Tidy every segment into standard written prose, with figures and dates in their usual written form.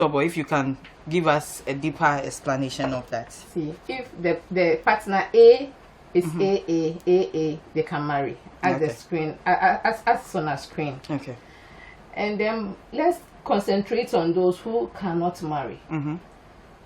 Or if you can give us a deeper explanation of that. See, if the partner A is AA, they can marry as the screen, as on a screen. Okay. And then let's concentrate on those who cannot marry.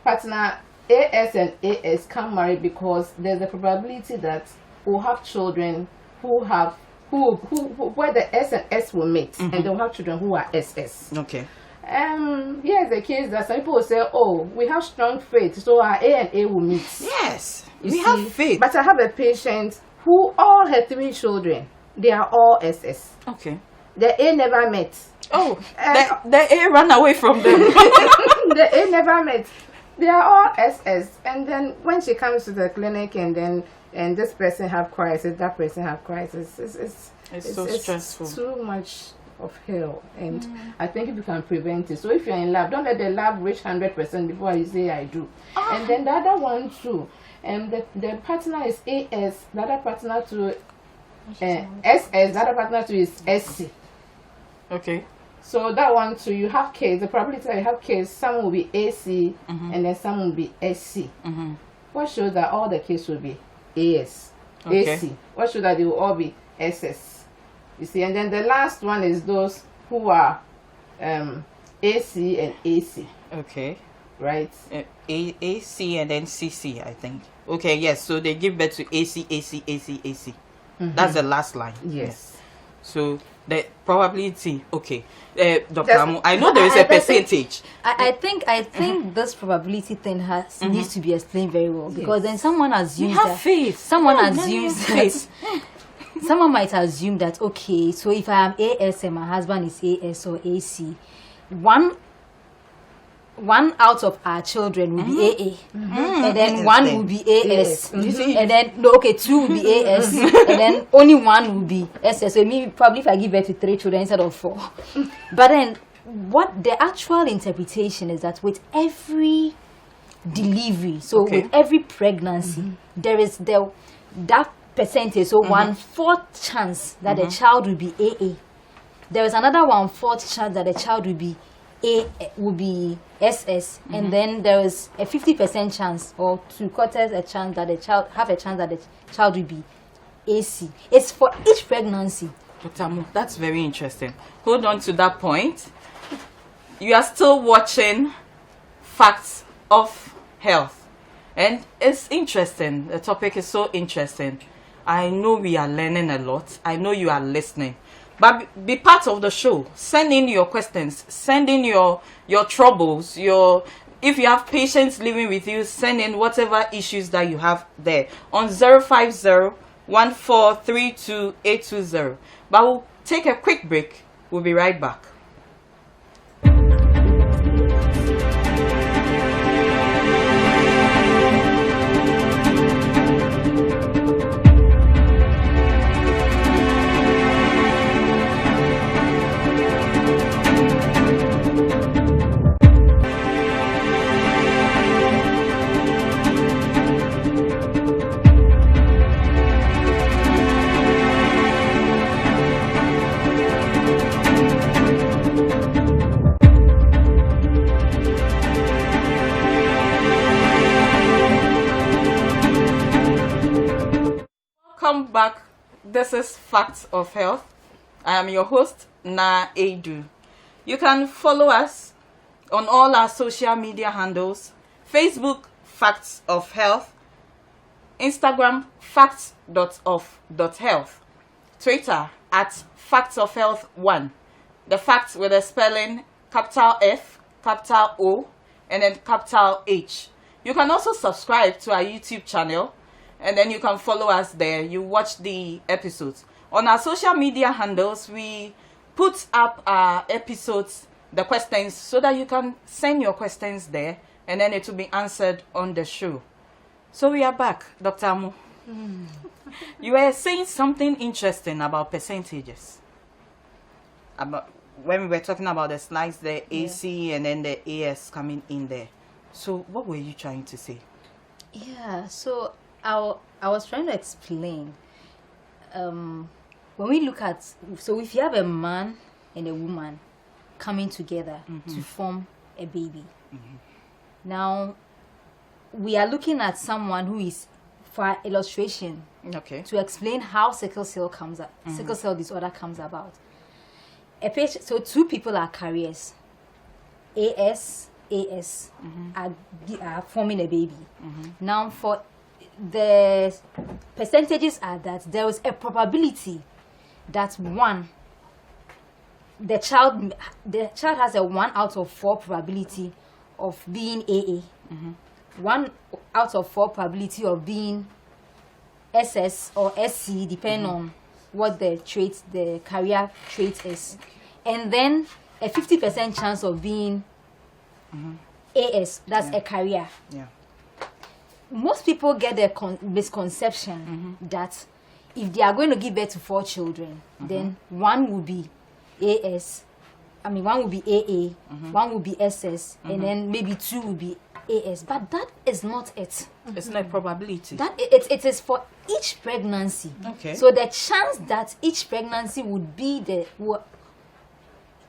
Partner AS and AS can marry because there's a probability that we'll have children where the S and S will meet, and they'll have children who are SS. Okay. Here's the case that some people will say, oh, we have strong faith, so our A and A will meet. Yes, we have faith. But I have a patient who all her 3 children, they are all SS. Okay. The A never met. Oh, the A ran away from them. The A never met. They are all SS. And then when she comes to the clinic and this person have crisis, that person have crisis, it's so stressful. Too much of hell. And I think if you can prevent it. So if you're in love, don't let the love reach 100% before you say I do. And then the other one too. The partner is AS, the other partner to SS, the other partner to is SC. Okay. So that one too, you have case. The probability that you have case, some will be AC and then some will be SC. What shows that all the case will be AS, AC? What shows that they will all be SS? You see, and then the last one is those who are AC and AC. Okay. Right. AC and then CC, I think. Okay. Yes. So they give birth to AC, AC, AC, AC. That's the last line. Yes. So the probability, okay, Dr. Amu, I know there is a percentage. I think this probability thing needs to be explained very well, because then someone assumes someone might assume that, okay, so if I am AS and my husband is AS or AC, one out of our children will be AA, and then one will be AS, and then 2 will be AS, and then only 1 will be SS. So maybe probably if I give birth to 3 children instead of 4. But then what the actual interpretation is that with every delivery, so with every pregnancy, there is that percentage, so 1/4 chance that the child will be AA. There is another 1/4 chance that the child will be SS, and then there is a 50% chance or 3/4 a chance that the child will be AC. It's for each pregnancy. Dr. Amu, that's very interesting. Hold on to that point. You are still watching Facts of Health, and it's interesting. The topic is so interesting. I know we are learning a lot. I know you are listening. But be part of the show. Send in your questions. Send in your troubles. If you have patients living with you, send in whatever issues that you have there on 050-1432-820. But we'll take a quick break. We'll be right back. Welcome back. This is Facts of Health. I am your host, Na Edu. You can follow us on all our social media handles: Facebook, Facts of Health; Instagram, facts.of.health; Twitter, @factsofhealth1. The facts with a spelling capital F, capital O, and then capital H. You can also subscribe to our YouTube channel, and then you can follow us there. You watch the episodes. On our social media handles, we put up our episodes, the questions, so that you can send your questions there, and then it will be answered on the show. So we are back, Dr. Amu. You were saying something interesting about percentages. About when we were talking about the slides, the AC and then the AS coming in there. So what were you trying to say? Yeah, so I was trying to explain. When we look at, so if you have a man and a woman coming together to form a baby. Now, we are looking at someone who is, for illustration, to explain how sickle cell disorder comes about. A patient, so 2 people are carriers. AS are forming a baby. Now, for the percentages are that there is a probability that the child has a 1 out of 4 probability of being AA, 1 out of 4 probability of being SS or SC, depending on what the carrier trait is, and then a 50% chance of being AS, that's a carrier. Most people get the misconception that if they are going to give birth to 4 children, then 1 will be one will be AA, 1 will be SS, and then maybe 2 will be AS. But that is not it. It's not a probability. That it is for each pregnancy. So the chance that each pregnancy would be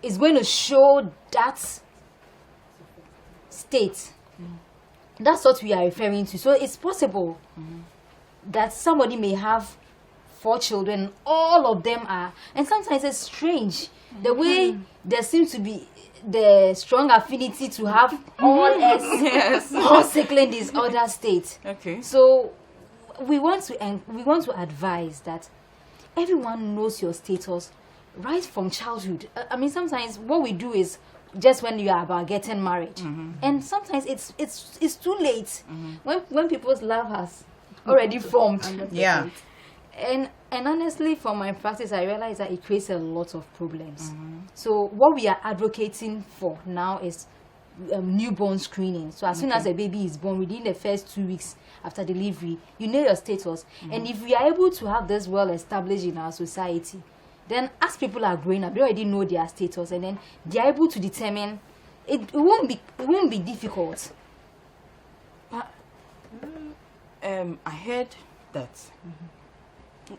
is going to show that state. That's what we are referring to. So it's possible that somebody may have 4 children, all of them are, and sometimes it's strange the way there seems to be the strong affinity to have all S or sickling disorder state. So we want to advise that everyone knows your status right from childhood. I mean, sometimes what we do is just when you are about getting married, and sometimes it's too late when people's love has already formed. And honestly, from my practice, I realize that it creates a lot of problems. So what we are advocating for now is newborn screening. So as soon as a baby is born, within the first 2 weeks after delivery, you know your status. And if we are able to have this well established in our society, then as people are growing up, they already know their status, and then they are able to determine. It won't be difficult. But I heard that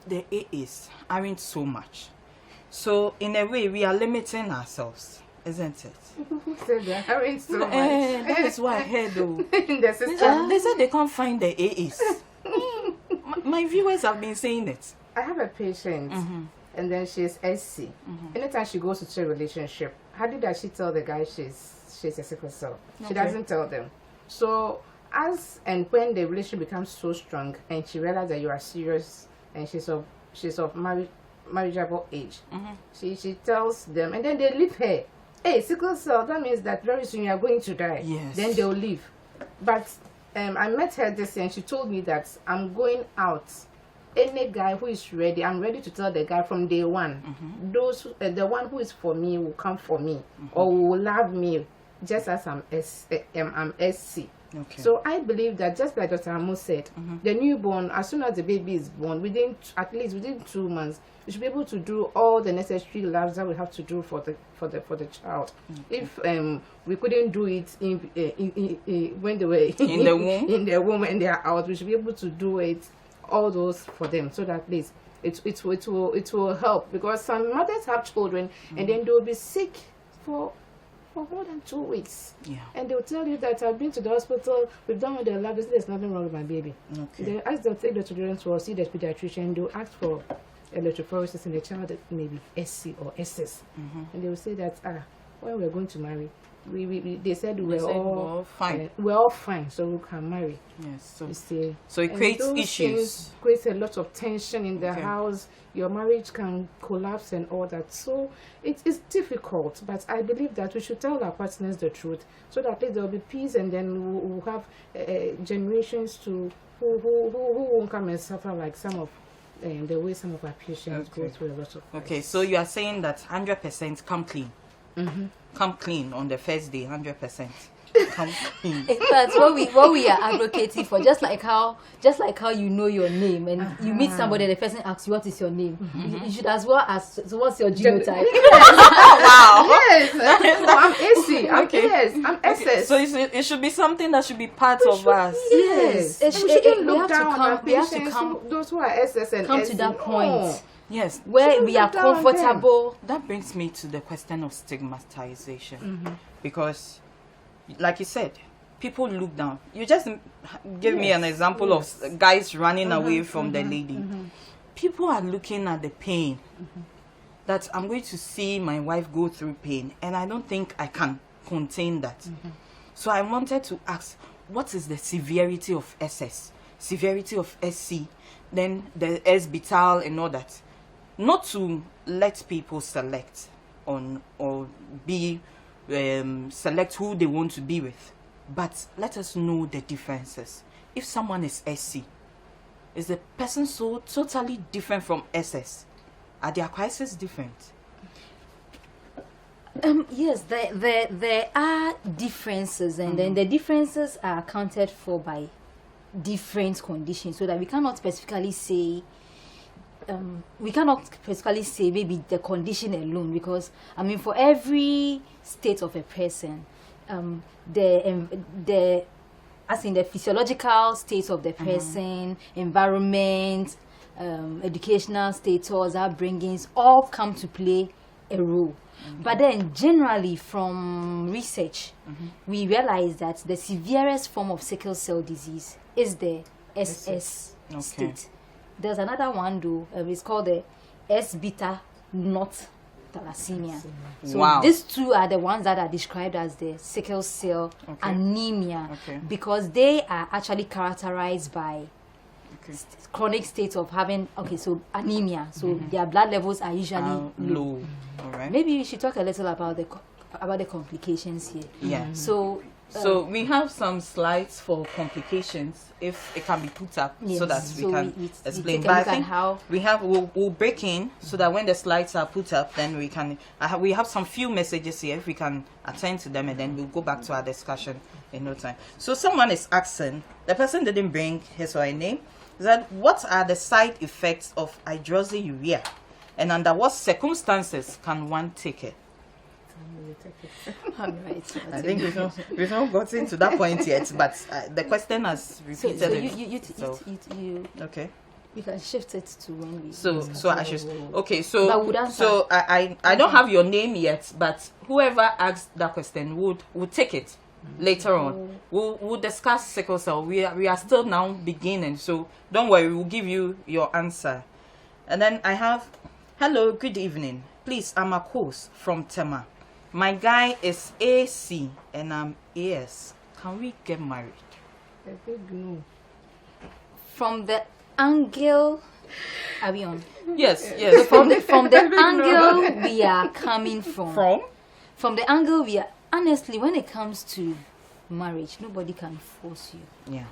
the AAs aren't so much. So in a way, we are limiting ourselves, isn't it? Who said that? Aren't so much? That is what I heard, though. In the system. They said they can't find the AAs. My viewers have been saying it. I have a patient, and then she's SC. Anytime she goes to a relationship, how did she tell the guy she's a sickle cell? She doesn't tell them. So as and when the relationship becomes so strong, and she realizes that you are serious, and she's of marriageable age, she tells them, and then they leave her. Hey, sickle cell, that means that very soon you are going to die. Then they'll leave. But I met her this year, and she told me that I'm going out. Any guy who is ready, I'm ready to tell the guy from day one. The one who is for me will come for me, or will love me, just as I'm SC. So I believe that, just like Dr. Amo said, the newborn, as soon as the baby is born, at least within 2 months, we should be able to do all the necessary labs that we have to do for the child. If we couldn't do it when they were in the womb and they are out, we should be able to do it, all those for them, so that at least it will help, because some mothers have children and then they will be sick for more than 2 weeks, and they'll tell you that I've been to the hospital, we've done all the labs, there's nothing wrong with my baby. They ask them to take the children to see the pediatrician, they'll ask for electrophoresis in the child that may be SC or SS, and they will say that when we're going to marry, they said we're all fine. We're all fine, so we can marry. So it creates issues. Creates a lot of tension in the house. Your marriage can collapse and all that. So it is difficult, but I believe that we should tell our partners the truth, so that at least there will be peace, and then we'll have generations who won't come and suffer like some of the way some of our patients go through a lot of. So you are saying that 100% come clean. Come clean on the first day, 100%. Come clean. That's what we are advocating for. Just like how you know your name, and you meet somebody and the person asks you what is your name, you should as well ask, so what's your genotype? Wow. Yes. I'm AC. Yes, I'm SS. So it should be something that should be part of us. Yes. We shouldn't look down on our patients. Those who are SS and come SC. to that point. Yes, where we are comfortable. That brings me to the question of stigmatization, because like you said, people look down. You just give me an example of guys running away from the lady. People are looking at the pain. That I'm going to see my wife go through pain, and I don't think I can contain that. So I wanted to ask, what is the severity of SS, severity of SC, then the S-bital and all that? Not to let people select on or be select who they want to be with, but let us know the differences. If someone is SC, is the person so totally different from SS? Are their crises different? Yes, there are differences, and then the differences are accounted for by different conditions, so that we cannot specifically say maybe the condition alone, because I mean, for every state of a person, the as in the physiological state of the person, environment, educational status, upbringings, all come to play a role. But then generally from research, we realize that the severest form of sickle cell disease is the SS state. There's another one though, it's called the S-beta not thalassemia. So these two are the ones that are described as the sickle cell anemia, because they are actually characterized by chronic state of having anemia. So their blood levels are usually low. All right. Maybe we should talk a little about the complications here. Yeah. So we have some slides for complications, if it can be put up, so that we can explain. But I think we'll break in so that when the slides are put up, then we can. We have some few messages here. If we can attend to them, and then we'll go back to our discussion in no time. So someone is asking. The person didn't bring his or her name. That what are the side effects of hydroxyurea, and under what circumstances can one take it? All right. I think we've not gotten to that point yet, but the question has repeated. Okay. We can shift it to when we. So I should. Okay. So I don't have your name yet, but whoever asked that question would take it. Later on, we'll discuss sickle cell. We are still now beginning, so don't worry. We'll give you your answer. And then I have, hello, good evening. Please, I'm a host from Tema. My guy is AC and I'm AS. Can we get married? I think no. From the angle, are we on? Yes. From the angle we are coming from. From the angle we are. Honestly, when it comes to marriage, nobody can force you. Yeah.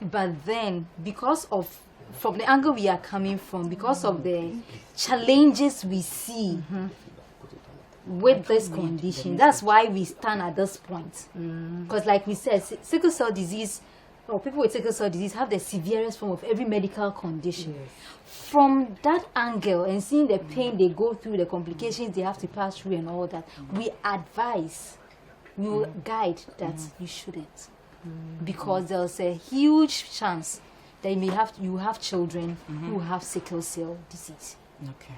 But then, from the angle we are coming from, because of the challenges we see with this condition, that's why we stand at this point. Because like we said, sickle cell disease, or people with sickle cell disease have the severest form of every medical condition. From that angle and seeing the pain they go through, the complications they have to pass through and all that, we advise, we will guide that you shouldn't. Because there's a huge chance that you have children who have sickle cell disease. Okay.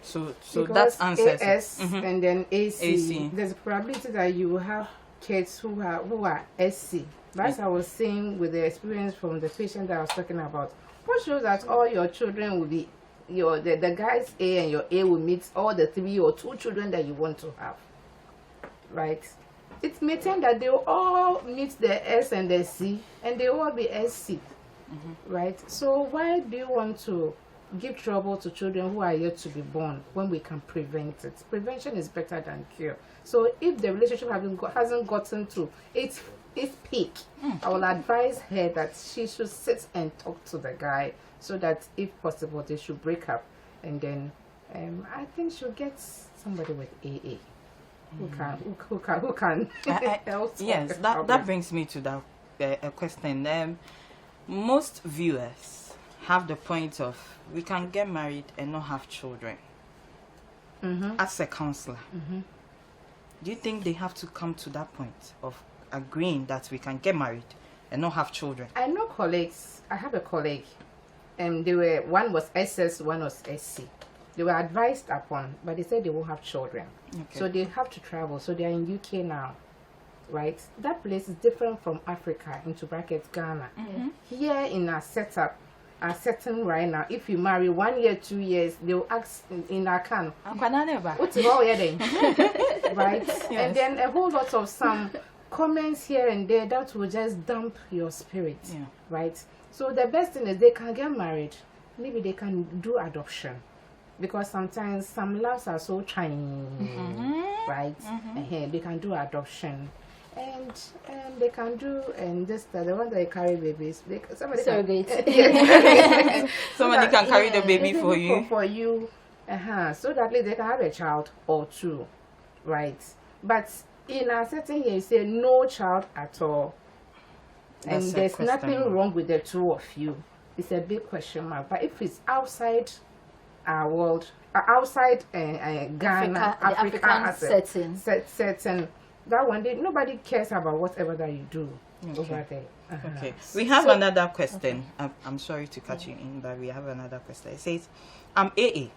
So because that answers AS and then AC. There's a probability that you will have kids who are SC. That's what I was saying with the experience from the patient that I was talking about. What shows that all your children will be the guy's A, and your A will meet all the 3 or 2 children that you want to have. Right? It may turn that they will all meet the S and the C, and they will all be SC. Right? So why do you want to give trouble to children who are yet to be born when we can prevent it? Prevention is better than cure. So if the relationship hasn't gotten to its peak, I will advise her that she should sit and talk to the guy, so that if possible they should break up, and then I think she'll get somebody with AA who can help. Yes, that brings me to that question. Most viewers have the point of we can get married and not have children. As a counselor, do you think they have to come to that point of agreeing that we can get married and not have children? I know colleagues. I have a colleague, and one was SS, one was SC. They were advised upon, but they said they won't have children. Okay. So they have to travel. So they are in UK now. right? That place is different from Africa, into brackets Ghana. Here in our setup, our setting right now, if you marry 1 year, 2 years, they will ask in our can, what's the whole year right? Yes. And then a whole lot of some comments here and there that will just dump your spirit, right? So the best thing is they can get married. Maybe they can do adoption, because sometimes some loves are so trying, right? They can do adoption, and they can do, and just the one that carry babies. Somebody can carry the baby for you. So that they can have a child or two, right? But in a certain here, you say no child at all, and there's nothing wrong with the two of you. It's a big question mark. But if it's outside our world, outside Ghana, Africa setting, that one day nobody cares about whatever that you do over there. Okay, we have another question. I'm sorry to cut you in, but we have another question. It says, I'm AA.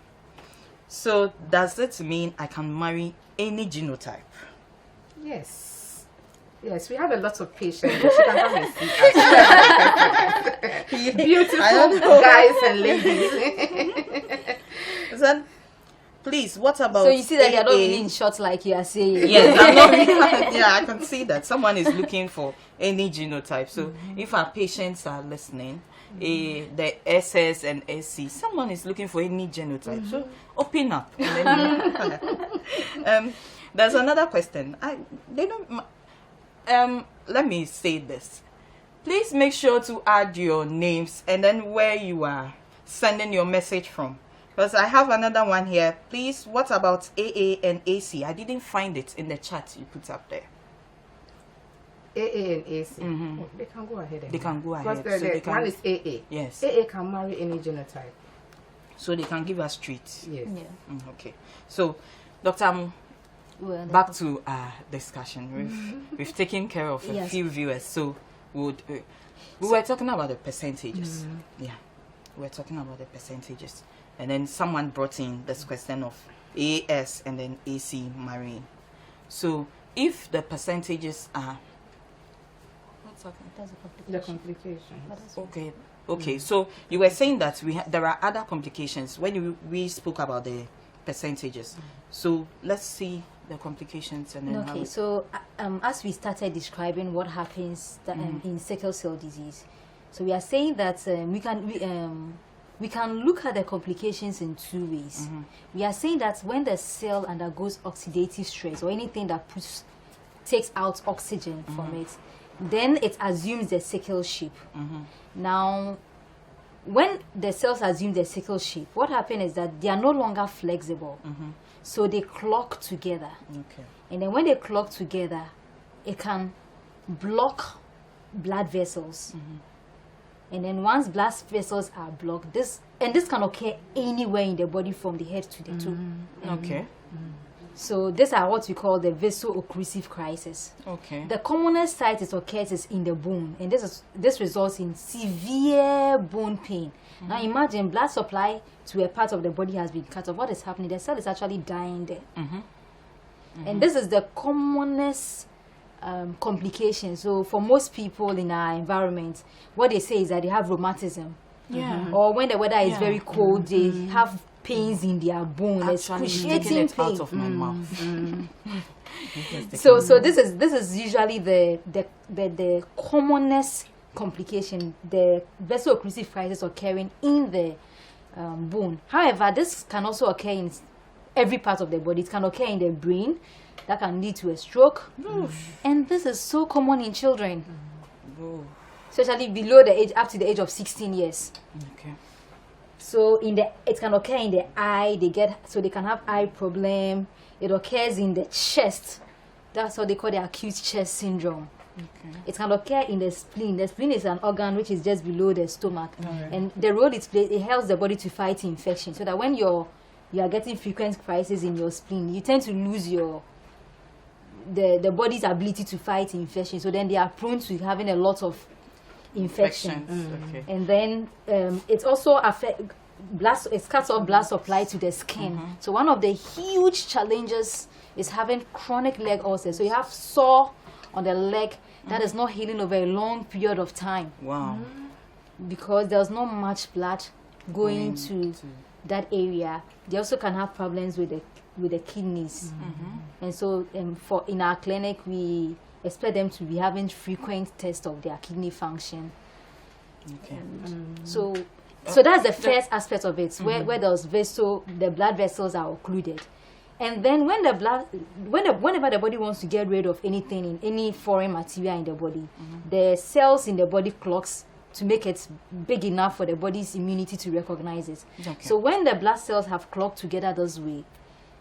So does it mean I can marry any genotype? Yes. Yes, we have a lot of patients. You can come and see us. Beautiful guys and ladies. Then, please, what about? So you see that you're not really in short, like you are saying. Yes, I'm not. Yeah, I can see that someone is looking for any genotype. So if our patients are listening, the SS and SC, someone is looking for any genotype. So open up. There's another question. They don't. Let me say this. Please make sure to add your names and then where you are sending your message from. Because I have another one here. Please, what about AA and AC? I didn't find it in the chat you put up there. AA and AC. They can go ahead. They can go ahead. Because one is AA. Yes. AA can marry any genotype. So they can give us treats. Yes. Yeah. Okay. So, Doctor, back to our discussion. We've taken care of a few viewers. So we were talking about the percentages. Yeah, we were talking about the percentages, and then someone brought in this question of AS and then AC marrying. So if the percentages are, what's happening? The complications. Okay. So you were saying that there are other complications when we spoke about the percentages. So let's see the complications and then so as we started describing what happens in sickle cell disease, so we are saying that we can look at the complications in two ways. We are saying that when the cell undergoes oxidative stress or anything that takes out oxygen from it, then it assumes the sickle shape. Now, when the cells assume the sickle shape, what happens is that they are no longer flexible. So they clog together. And then when they clog together, it can block blood vessels. And then once blood vessels are blocked, this can occur anywhere in the body from the head to the toe. So these are what we call the vaso-occlusive crisis. The commonest site it occurs is in the bone, and this results in severe bone pain. Now imagine blood supply to a part of the body has been cut off. What is happening? The cell is actually dying there. And this is the commonest complication. So for most people in our environment, what they say is that they have rheumatism. Or when the weather is very cold, they have pains in their bone, excruciating pain. Out of my mouth. So this is usually the commonest complication, the vaso-occlusive crisis occurring in the bone. However, this can also occur in every part of the body. It can occur in the brain. That can lead to a stroke. And this is so common in children. Especially below the age, up to the age of 16 years. So it can occur in the eye. They can have eye problem. It occurs in the chest. That's what they call the acute chest syndrome. It can occur in the spleen. The spleen is an organ which is just below the stomach, and the role it plays, it helps the body to fight infection. So that when you are getting frequent crises in your spleen, you tend to lose the body's ability to fight infection. So then they are prone to having a lot of infections. And then it also it cuts off blood supply to the skin. So one of the huge challenges is having chronic leg ulcers. So you have sore on the leg that is not healing over a long period of time. Wow. Because there's not much blood going to that area. They also can have problems with the kidneys. And so in our clinic, we expect them to be having frequent tests of their kidney function. Okay. So that's the first aspect of it, where those the blood vessels are occluded. And then whenever the body wants to get rid of anything in any foreign material in the body, the cells in the body clocks to make it big enough for the body's immunity to recognize it. Okay. So when the blood cells have clocked together this way,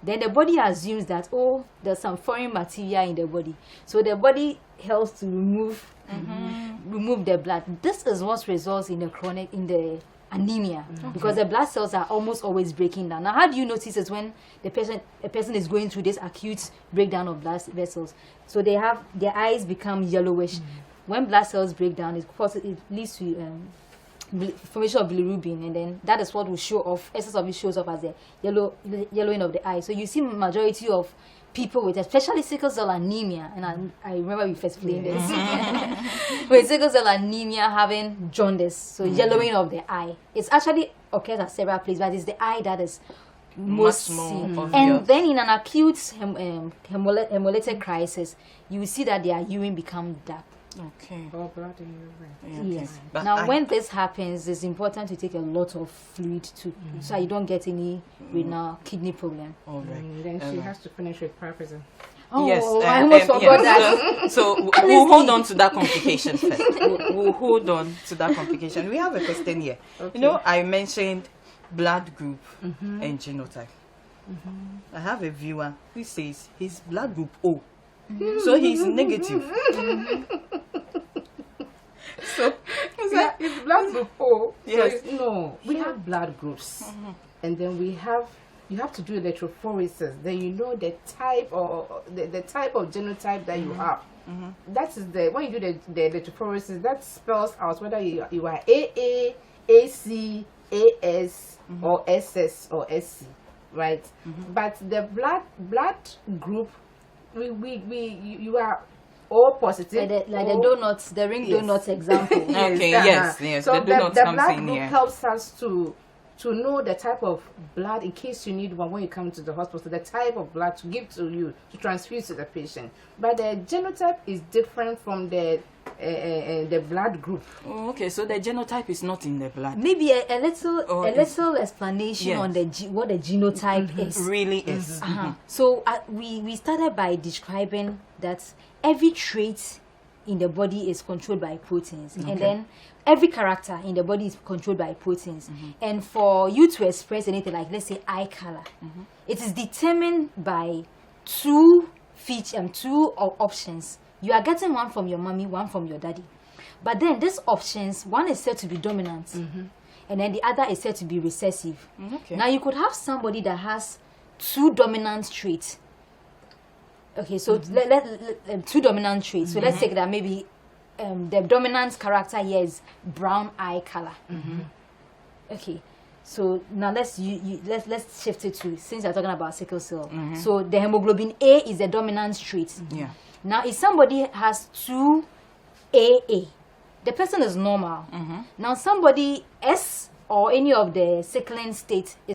then the body assumes that, oh, there's some foreign material in the body. So the body helps to remove the blood. This is what results in the anemia, because the blood cells are almost always breaking down. Now, how do you notice it when a person is going through this acute breakdown of blood vessels? So their eyes become yellowish. When blood cells break down, it leads to formation of bilirubin, and then that is what will show off. Excess of it shows up as the yellowing of the eye. So you see majority of people with especially sickle cell anemia, and I remember we first explained this, with sickle cell anemia having jaundice, so yellowing of the eye. It's actually occurs at several places, but it's the eye that is most seen. And then in an acute hemolytic crisis, you will see that their urine become dark. Okay. Or blood in urine. Yes. But now, when this happens, it's important to take a lot of fluid so you don't get any renal kidney problem. All right. Then she has to finish with Parkinson. Oh, yes, I almost forgot that. So we'll hold on to that complication first. We'll hold on to that complication. We have a question here. Okay. You know, I mentioned blood group and genotype. I have a viewer who says his blood group O. So he's negative. So it's blood group O. Yes. So no, we have blood groups, and then you have to do electrophoresis. Then you know the type or the type of genotype that you have. That is when you do the electrophoresis, that spells out whether you are AA, AC, AS, or SS or SC, right? But the blood group, you are O positive, like the donuts, the ring donuts example. Okay, yes. So the donuts the comes blood in group here. helps us to know the type of blood in case you need one when you come to the hospital, the type of blood to give to you to transfuse to the patient. But the genotype is different from the blood group. Oh, okay, so the genotype is not in the blood. Maybe a little explanation on what the genotype is. Really is. So we started by describing that every trait in the body is controlled by proteins, and then every character in the body is controlled by proteins. And for you to express anything like, let's say, eye color, it is determined by two options. You are getting one from your mommy, one from your daddy. But then these options, one is said to be dominant, and then the other is said to be recessive. Now you could have somebody that has two dominant traits. Okay, so let two dominant traits. So let's take that maybe the dominant character here is brown eye color. Okay, so now let's shift it to, since you're talking about sickle cell. So the hemoglobin A is the dominant trait. Now if somebody has 2 AA, the person is normal. Now somebody S or any of the sickling state is